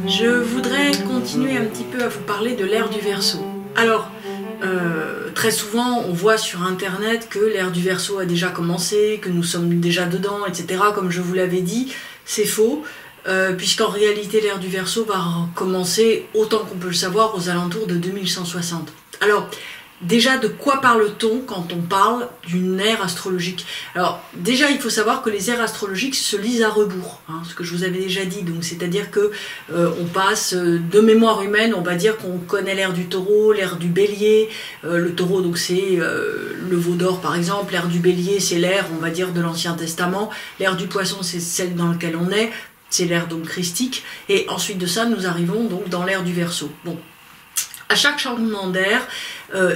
Je voudrais continuer un petit peu à vous parler de l'ère du Verseau. Alors, très souvent, on voit sur Internet que l'ère du Verseau a déjà commencé, que nous sommes déjà dedans, etc. Comme je vous l'avais dit, c'est faux, puisqu'en réalité, l'ère du Verseau va commencer, autant qu'on peut le savoir, aux alentours de 2160. Alors, déjà, de quoi parle-t-on quand on parle d'une ère astrologique? Alors, déjà, il faut savoir que les ères astrologiques se lisent à rebours, hein, ce que je vous avais déjà dit. Donc, c'est-à-dire que on passe de mémoire humaine, on va dire qu'on connaît l'ère du Taureau, l'ère du Bélier. Le Taureau, donc c'est le veau d'or, par exemple. L'ère du Bélier, c'est l'ère, on va dire, de l'Ancien Testament. L'ère du Poisson, c'est celle dans laquelle on est. C'est l'ère donc christique. Et ensuite de ça, nous arrivons donc dans l'ère du Verseau. Bon. À chaque changement d'air,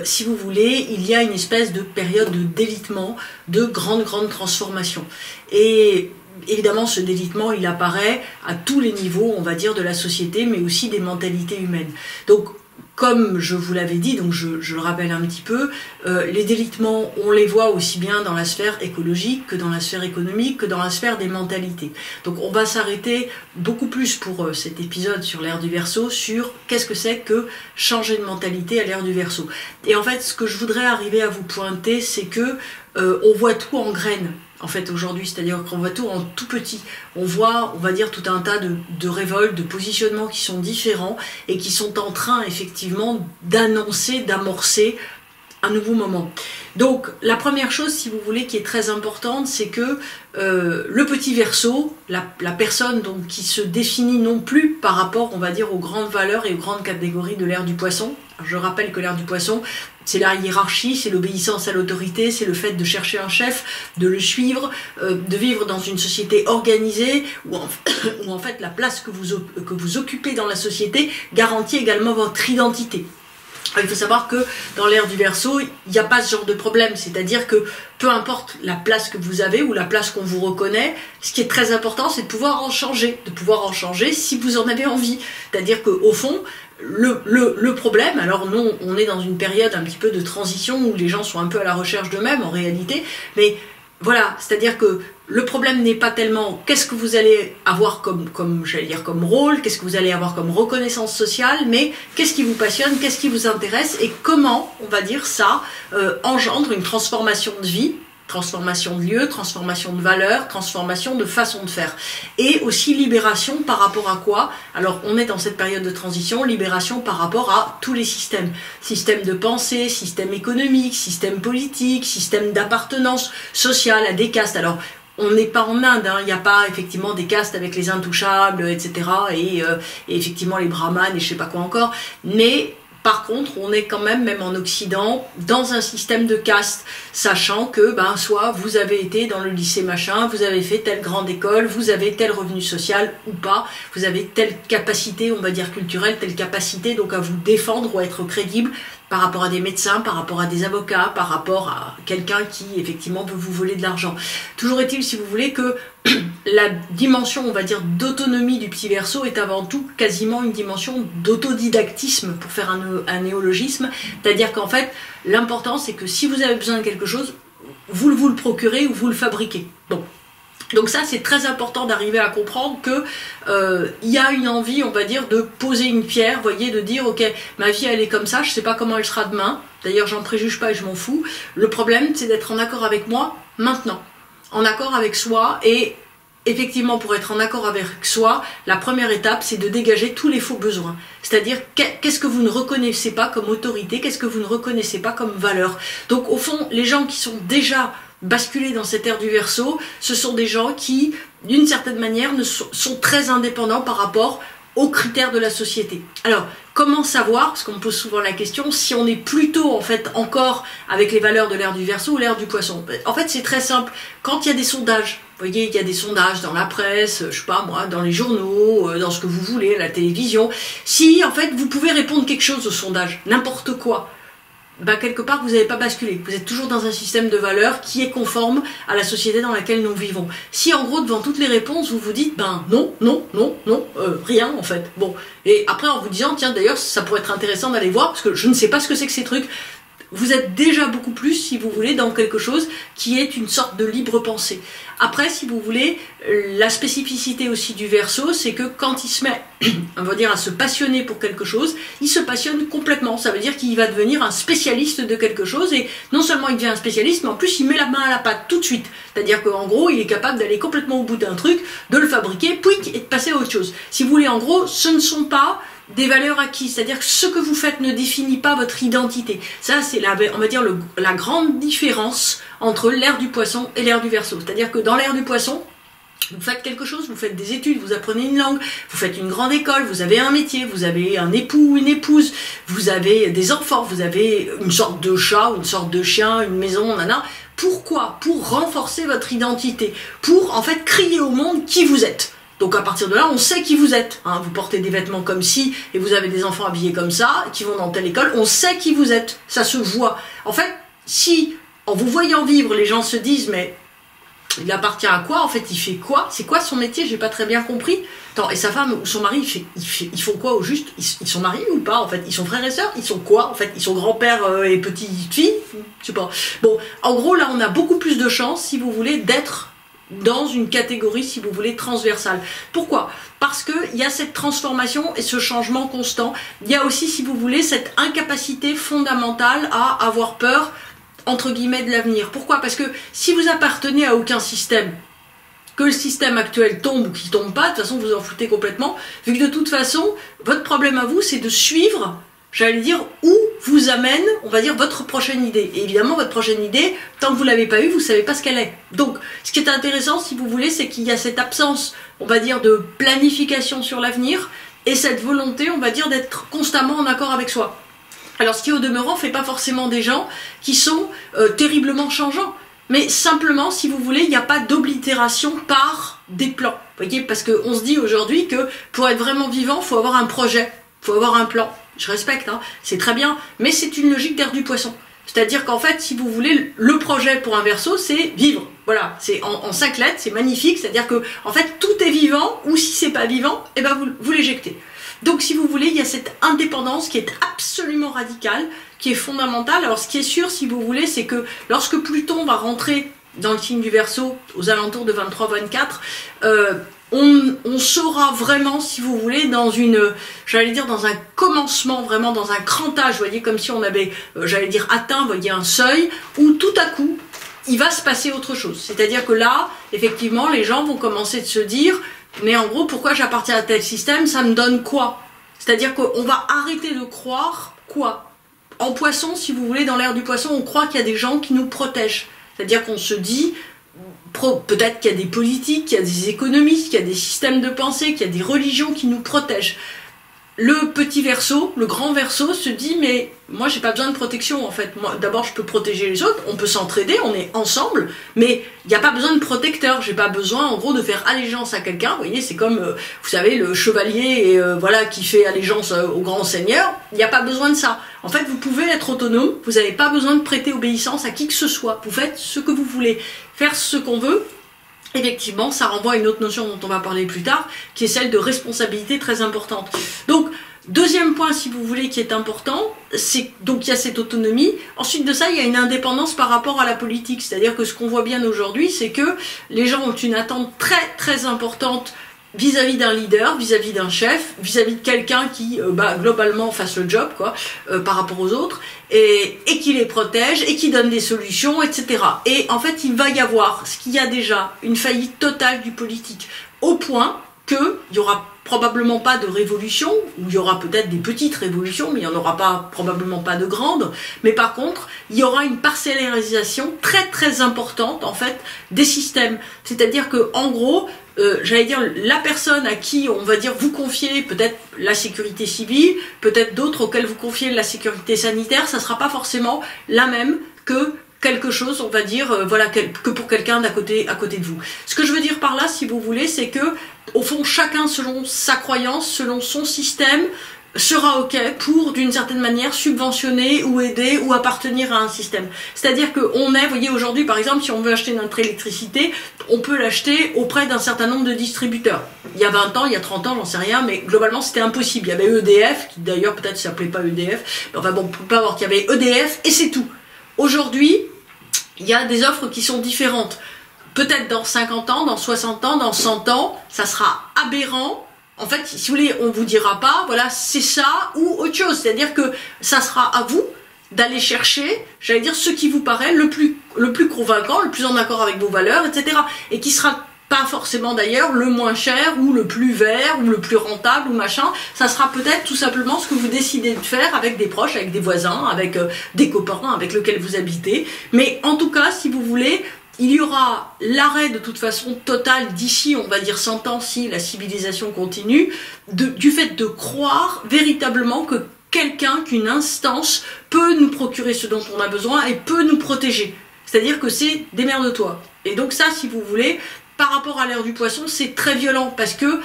si vous voulez, il y a une espèce de période de délitement, de grande transformation. Et évidemment, ce délitement, il apparaît à tous les niveaux, on va dire, de la société, mais aussi des mentalités humaines. Donc, comme je vous l'avais dit, donc je le rappelle un petit peu, les délitements, on les voit aussi bien dans la sphère écologique que dans la sphère économique, que dans la sphère des mentalités. Donc on va s'arrêter beaucoup plus pour cet épisode sur l'ère du Verseau, sur qu'est-ce que c'est que changer de mentalité à l'ère du Verseau. Et en fait, ce que je voudrais arriver à vous pointer, c'est que on voit tout en graines. En fait, aujourd'hui, c'est-à-dire qu'on voit tout en tout petit. On voit, on va dire, tout un tas de révoltes, de positionnements qui sont différents et qui sont en train, effectivement, d'annoncer, d'amorcer un nouveau moment. Donc, la première chose, si vous voulez, qui est très importante, c'est que le petit Verseau, la personne donc, qui se définit non plus par rapport, on va dire, aux grandes valeurs et aux grandes catégories de l'ère du Poisson. Je rappelle que l'ère du Poisson, c'est la hiérarchie, c'est l'obéissance à l'autorité, c'est le fait de chercher un chef, de le suivre, de vivre dans une société organisée où en fait la place que vous occupez dans la société garantit également votre identité. Il faut savoir que dans l'ère du Verseau, il n'y a pas ce genre de problème, c'est-à-dire que peu importe la place que vous avez ou la place qu'on vous reconnaît, ce qui est très important, c'est de pouvoir en changer si vous en avez envie. C'est-à-dire qu'au fond, le problème, alors nous, on est dans une période un petit peu de transition où les gens sont un peu à la recherche d'eux-mêmes en réalité, mais voilà, c'est-à-dire que le problème n'est pas tellement qu'est-ce que vous allez avoir comme j'allais dire, comme rôle, qu'est-ce que vous allez avoir comme reconnaissance sociale, mais qu'est-ce qui vous passionne, qu'est-ce qui vous intéresse et comment, on va dire, ça engendre une transformation de vie, transformation de lieu, transformation de valeur, transformation de façon de faire. Et aussi libération par rapport à quoi? Alors on est dans cette période de transition, libération par rapport à tous les systèmes. Système de pensée, système économique, système politique, système d'appartenance sociale à des castes. Alors on n'est pas en Inde, hein. Il n'y a pas effectivement des castes avec les intouchables, etc. Et effectivement les brahmanes et je sais pas quoi encore. Mais par contre, on est quand même en Occident, dans un système de caste, sachant que soit vous avez été dans le lycée machin, vous avez fait telle grande école, vous avez tel revenu social ou pas, vous avez telle capacité, on va dire culturelle, telle capacité donc à vous défendre ou à être crédible par rapport à des médecins, par rapport à des avocats, par rapport à quelqu'un qui effectivement peut vous voler de l'argent. Toujours est-il, si vous voulez, que la dimension, on va dire, d'autonomie du petit Verseau est avant tout quasiment une dimension d'autodidactisme, pour faire un néologisme, c'est-à-dire qu'en fait, l'important c'est que si vous avez besoin de quelque chose, vous le procurez ou vous le fabriquez. Bon. Donc ça, c'est très important d'arriver à comprendre que il y a une envie, on va dire, de poser une pierre, vous voyez, de dire, ok, ma vie, elle est comme ça, je sais pas comment elle sera demain, d'ailleurs, j'en préjuge pas et je m'en fous. Le problème, c'est d'être en accord avec moi maintenant, en accord avec soi, et effectivement, pour être en accord avec soi, la première étape, c'est de dégager tous les faux besoins. C'est-à-dire, qu'est-ce que vous ne reconnaissez pas comme autorité, qu'est-ce que vous ne reconnaissez pas comme valeur. Donc, au fond, les gens qui sont déjà basculer dans cette ère du Verseau, ce sont des gens qui, d'une certaine manière, sont très indépendants par rapport aux critères de la société. Alors, comment savoir, parce qu'on me pose souvent la question, si on est plutôt, en fait, encore avec les valeurs de l'ère du Verseau ou l'ère du Poisson? En fait, c'est très simple. Quand il y a des sondages, vous voyez, il y a des sondages dans la presse, je sais pas moi, dans les journaux, dans ce que vous voulez, la télévision, si, en fait, vous pouvez répondre quelque chose au sondage, n'importe quoi, quelque part vous n'avez pas basculé, vous êtes toujours dans un système de valeurs qui est conforme à la société dans laquelle nous vivons. Si en gros devant toutes les réponses vous vous dites non, rien en fait, bon, et après en vous disant tiens d'ailleurs ça pourrait être intéressant d'aller voir parce que je ne sais pas ce que c'est que ces trucs, vous êtes déjà beaucoup plus, si vous voulez, dans quelque chose qui est une sorte de libre pensée. Après, si vous voulez, la spécificité aussi du Verseau, c'est que quand il se met, on va dire, à se passionner pour quelque chose, il se passionne complètement. Ça veut dire qu'il va devenir un spécialiste de quelque chose, et non seulement il devient un spécialiste, mais en plus il met la main à la pâte tout de suite. C'est-à-dire qu'en gros, il est capable d'aller complètement au bout d'un truc, de le fabriquer, pouic, et de passer à autre chose. Si vous voulez, en gros, ce ne sont pas des valeurs acquises, c'est-à-dire que ce que vous faites ne définit pas votre identité. Ça, c'est on va dire la grande différence entre l'ère du Poisson et l'ère du Verseau. C'est-à-dire que dans l'ère du Poisson, vous faites quelque chose, vous faites des études, vous apprenez une langue, vous faites une grande école, vous avez un métier, vous avez un époux ou une épouse, vous avez des enfants, vous avez une sorte de chat, une sorte de chien, une maison, nana. Pourquoi? Pour renforcer votre identité, pour en fait crier au monde qui vous êtes. Donc à partir de là, on sait qui vous êtes. Hein. Vous portez des vêtements comme ci, et vous avez des enfants habillés comme ça, qui vont dans telle école, on sait qui vous êtes. Ça se voit. En fait, si en vous voyant vivre, les gens se disent, mais il appartient à quoi? En fait, il fait quoi? C'est quoi son métier? J'ai pas très bien compris. Attends, et sa femme ou son mari, ils font quoi au juste? Ils sont mariés ou pas? En fait, ils sont frères et sœurs? Ils sont quoi? En fait, ils sont grand-père et petite-fille? Je sais pas. Bon, en gros, là, on a beaucoup plus de chances, si vous voulez, d'être dans une catégorie, si vous voulez, transversale. Pourquoi? Parce qu'il y a cette transformation et ce changement constant. Il y a aussi, si vous voulez, cette incapacité fondamentale à avoir peur, entre guillemets, de l'avenir. Pourquoi? Parce que si vous appartenez à aucun système, que le système actuel tombe ou qu'il tombe pas, de toute façon, vous en foutez complètement, vu que de toute façon, votre problème à vous, c'est de suivre, j'allais dire, où vous amène, on va dire, votre prochaine idée. Et évidemment, votre prochaine idée, tant que vous ne l'avez pas eue, vous ne savez pas ce qu'elle est. Donc, ce qui est intéressant, si vous voulez, c'est qu'il y a cette absence, on va dire, de planification sur l'avenir, et cette volonté, on va dire, d'être constamment en accord avec soi. Alors, ce qui, au demeurant, ne fait pas forcément des gens qui sont terriblement changeants. Mais simplement, si vous voulez, il n'y a pas d'oblitération par des plans. Vous voyez, parce qu'on se dit aujourd'hui que pour être vraiment vivant, il faut avoir un projet, il faut avoir un plan. Je respecte, hein, c'est très bien, mais c'est une logique d'ère du Poisson. C'est-à-dire qu'en fait, si vous voulez, le projet pour un Verseau, c'est vivre. Voilà, c'est en 5 lettres, c'est magnifique, c'est-à-dire que en fait, tout est vivant, ou si c'est pas vivant, eh ben vous l'éjectez. Donc si vous voulez, il y a cette indépendance qui est absolument radicale, qui est fondamentale. Alors ce qui est sûr, si vous voulez, c'est que lorsque Pluton va rentrer dans le signe du Verseau, aux alentours de 23-24, on saura vraiment, si vous voulez, dans une, j'allais dire, dans un commencement, vraiment dans un crantage, vous voyez, comme si on avait, j'allais dire, atteint, vous voyez, un seuil, où tout à coup, il va se passer autre chose. C'est-à-dire que là, effectivement, les gens vont commencer de se dire, mais en gros, pourquoi j'appartiens à tel système, ça me donne quoi? C'est-à-dire qu'on va arrêter de croire quoi? En Poisson, si vous voulez, dans l'ère du Poisson, on croit qu'il y a des gens qui nous protègent. C'est-à-dire qu'on se dit, peut-être qu'il y a des politiques, qu'il y a des économistes, qu'il y a des systèmes de pensée, qu'il y a des religions qui nous protègent. Le petit Verseau, le grand Verseau se dit, mais moi j'ai pas besoin de protection en fait. Moi, d'abord je peux protéger les autres, on peut s'entraider, on est ensemble, mais il n'y a pas besoin de protecteur. J'ai pas besoin en gros de faire allégeance à quelqu'un. Vous voyez, c'est comme, vous savez, le chevalier voilà, qui fait allégeance au grand seigneur. Il n'y a pas besoin de ça. En fait, vous pouvez être autonome, vous n'avez pas besoin de prêter obéissance à qui que ce soit. Vous faites ce que vous voulez, faire ce qu'on veut. Effectivement, ça renvoie à une autre notion dont on va parler plus tard, qui est celle de responsabilité très importante. Donc, deuxième point, si vous voulez, qui est important, c'est donc il y a cette autonomie. Ensuite de ça, il y a une indépendance par rapport à la politique. C'est-à-dire que ce qu'on voit bien aujourd'hui, c'est que les gens ont une attente très très importante vis-à-vis d'un leader, vis-à-vis d'un chef, vis-à-vis de quelqu'un qui, globalement, fasse le job, quoi, par rapport aux autres, et qui les protège, et qui donne des solutions, etc. Et en fait, il va y avoir, ce qu'il y a déjà, une faillite totale du politique, au point qu'il n'y aura probablement pas de révolution, ou il y aura peut-être des petites révolutions, mais il n'y en aura pas, probablement pas de grandes, mais par contre, il y aura une parcellarisation très très importante, en fait, des systèmes. C'est-à-dire que, en gros, j'allais dire, la personne à qui, on va dire, vous confiez peut-être la sécurité civile, peut-être d'autres auxquels vous confiez la sécurité sanitaire, ça ne sera pas forcément la même que quelque chose, on va dire, voilà, que pour quelqu'un à côté de vous. Ce que je veux dire par là, si vous voulez, c'est que, au fond, chacun selon sa croyance, selon son système, sera ok pour, d'une certaine manière, subventionner ou aider ou appartenir à un système. C'est-à-dire qu'on est, vous voyez, aujourd'hui, par exemple, si on veut acheter notre électricité, on peut l'acheter auprès d'un certain nombre de distributeurs. Il y a 20 ans, il y a 30 ans, j'en sais rien, mais globalement, c'était impossible. Il y avait EDF, qui d'ailleurs, peut-être, s'appelait pas EDF, mais enfin bon, on peut pas voir qu'il y avait EDF, et c'est tout. Aujourd'hui, il y a des offres qui sont différentes. Peut-être dans 50 ans, dans 60 ans, dans 100 ans, ça sera aberrant. En fait, si vous voulez, on vous dira pas, voilà, c'est ça ou autre chose. C'est-à-dire que ça sera à vous d'aller chercher, j'allais dire, ce qui vous paraît le plus convaincant, le plus en accord avec vos valeurs, etc. Et qui sera pas forcément d'ailleurs le moins cher ou le plus vert ou le plus rentable ou machin. Ça sera peut-être tout simplement ce que vous décidez de faire avec des proches, avec des voisins, avec des copains avec lesquels vous habitez. Mais en tout cas, si vous voulez, il y aura l'arrêt de toute façon total d'ici, on va dire 100 ans, si la civilisation continue, du fait de croire véritablement que quelqu'un, qu'une instance peut nous procurer ce dont on a besoin et peut nous protéger. C'est-à-dire que c'est démerde-toi. Et donc ça, si vous voulez, par rapport à l'ère du poisson, c'est très violent parce que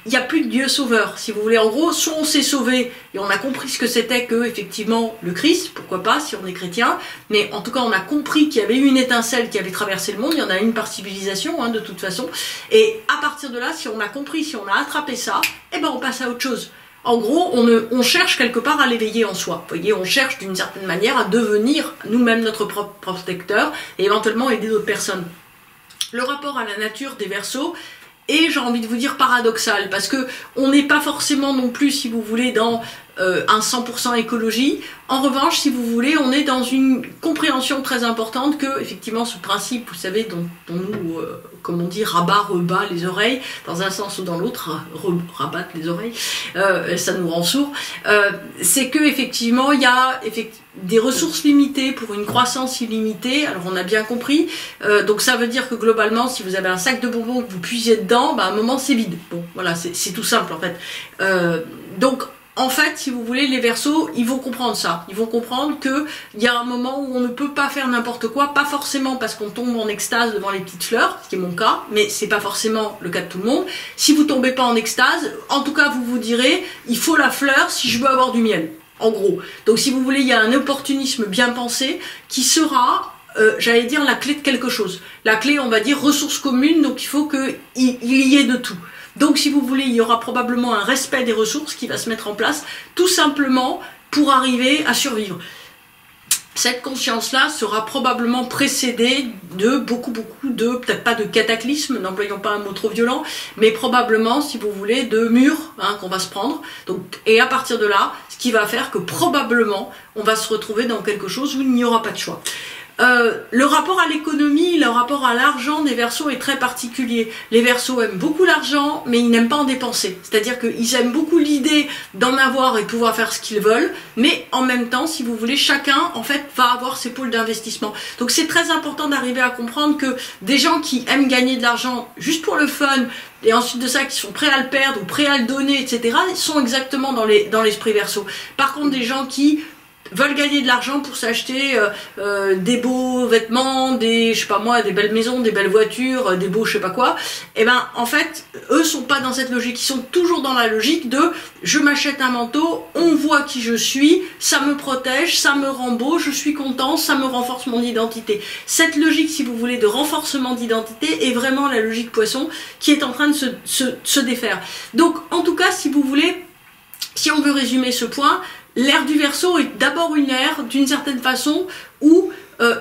il n'y a plus de Dieu sauveur, si vous voulez. En gros, soit on s'est sauvé et on a compris ce que c'était que, effectivement, le Christ, pourquoi pas, si on est chrétien, mais en tout cas, on a compris qu'il y avait eu une étincelle qui avait traversé le monde, il y en a une par civilisation, hein, de toute façon, et à partir de là, si on a compris, si on a attrapé ça, eh ben on passe à autre chose. En gros, on cherche quelque part à l'éveiller en soi. Vous voyez, on cherche d'une certaine manière à devenir nous-mêmes notre propre protecteur et éventuellement aider d'autres personnes. Le rapport à la nature des Verseaux est, j'ai envie de vous dire, paradoxal, parce que on n'est pas forcément non plus, si vous voulez, dans un 100% écologie. En revanche, si vous voulez, on est dans une compréhension très importante que, effectivement, ce principe, vous savez, dont nous, comme on dit, rabat, rebat les oreilles, dans un sens ou dans l'autre, rabattre les oreilles, ça nous rend sourds, c'est que, effectivement, il y a des ressources limitées pour une croissance illimitée. Alors, on a bien compris. Donc, ça veut dire que, globalement, si vous avez un sac de bonbons que vous puisez dedans, bah, à un moment, c'est vide. Bon, voilà, c'est tout simple, en fait. Donc, en fait, si vous voulez, les Verseaux, ils vont comprendre ça. Ils vont comprendre qu'il y a un moment où on ne peut pas faire n'importe quoi, pas forcément parce qu'on tombe en extase devant les petites fleurs, ce qui est mon cas, mais c'est pas forcément le cas de tout le monde. Si vous tombez pas en extase, en tout cas, vous vous direz, il faut la fleur si je veux avoir du miel, en gros. Donc, si vous voulez, il y a un opportunisme bien pensé qui sera, j'allais dire, la clé de quelque chose. La clé, on va dire, ressources communes, donc il faut qu'il y ait de tout. Donc, si vous voulez, il y aura probablement un respect des ressources qui va se mettre en place, tout simplement pour arriver à survivre. Cette conscience-là sera probablement précédée de beaucoup de, peut-être pas de cataclysmes, n'employons pas un mot trop violent, mais probablement, si vous voulez, de murs qu'on va se prendre. Donc, et à partir de là, ce qui va faire que probablement, on va se retrouver dans quelque chose où il n'y aura pas de choix. Le rapport à l'économie, le rapport à l'argent des Verseaux est très particulier. Les Verseaux aiment beaucoup l'argent, mais ils n'aiment pas en dépenser. C'est-à-dire qu'ils aiment beaucoup l'idée d'en avoir et de pouvoir faire ce qu'ils veulent, mais en même temps, si vous voulez, chacun, en fait, va avoir ses pôles d'investissement. Donc c'est très important d'arriver à comprendre que des gens qui aiment gagner de l'argent juste pour le fun, et ensuite de ça, qui sont prêts à le perdre ou prêts à le donner, etc., sont exactement dans l'esprit Verseau. Par contre, des gens qui veulent gagner de l'argent pour s'acheter des beaux vêtements, je sais pas moi, des belles maisons, des belles voitures, des beaux je sais pas quoi, et ben en fait, eux sont pas dans cette logique, ils sont toujours dans la logique de je m'achète un manteau, on voit qui je suis, ça me protège, ça me rend beau, je suis content, ça me renforce mon identité. Cette logique, si vous voulez, de renforcement d'identité est vraiment la logique Poisson qui est en train de se défaire. Donc en tout cas, si vous voulez, si on veut résumer ce point, l'ère du Verseau est d'abord une ère, d'une certaine façon, où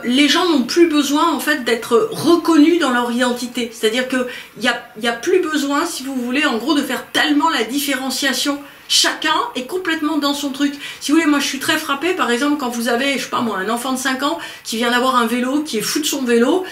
les gens n'ont plus besoin en fait d'être reconnus dans leur identité. C'est-à-dire qu'il n'y a plus besoin, si vous voulez, en gros, de faire tellement la différenciation. Chacun est complètement dans son truc. Si vous voulez, moi je suis très frappée, par exemple, quand vous avez, je sais pas moi, un enfant de 5 ans qui vient d'avoir un vélo, qui est fou de son vélo,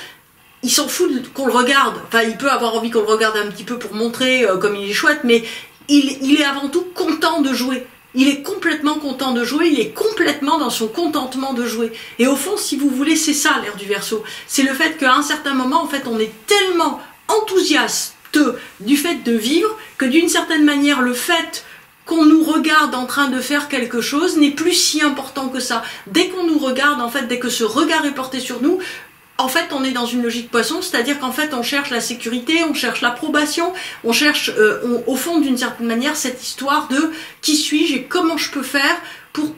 il s'en fout qu'on le regarde. Enfin, il peut avoir envie qu'on le regarde un petit peu pour montrer comme il est chouette, mais il est avant tout content de jouer. Il est complètement content de jouer, il est complètement dans son contentement de jouer. Et au fond, si vous voulez, c'est ça l'ère du Verseau. C'est le fait qu'à un certain moment, en fait, on est tellement enthousiaste du fait de vivre que d'une certaine manière, le fait qu'on nous regarde en train de faire quelque chose n'est plus si important que ça. Dès qu'on nous regarde, en fait, dès que ce regard est porté sur nous, en fait, on est dans une logique poisson, c'est-à-dire qu'en fait, on cherche la sécurité, on cherche l'approbation, on cherche, au fond, d'une certaine manière, cette histoire de qui suis-je et comment je peux faire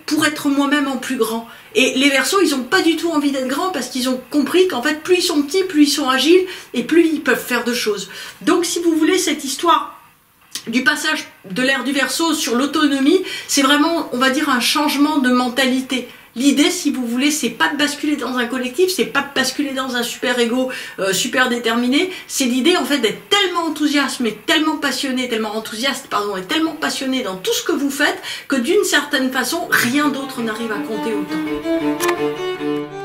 pour être moi-même en plus grand. Et les Verseaux, ils n'ont pas du tout envie d'être grands parce qu'ils ont compris qu'en fait, plus ils sont petits, plus ils sont agiles et plus ils peuvent faire de choses. Donc, si vous voulez, cette histoire du passage de l'ère du Verseau sur l'autonomie, c'est vraiment, on va dire, un changement de mentalité. L'idée, si vous voulez, c'est pas de basculer dans un collectif, c'est pas de basculer dans un super ego super déterminé, c'est l'idée en fait d'être tellement enthousiaste, mais tellement passionné, tellement enthousiaste, pardon, et tellement passionné dans tout ce que vous faites, que d'une certaine façon, rien d'autre n'arrive à compter autant.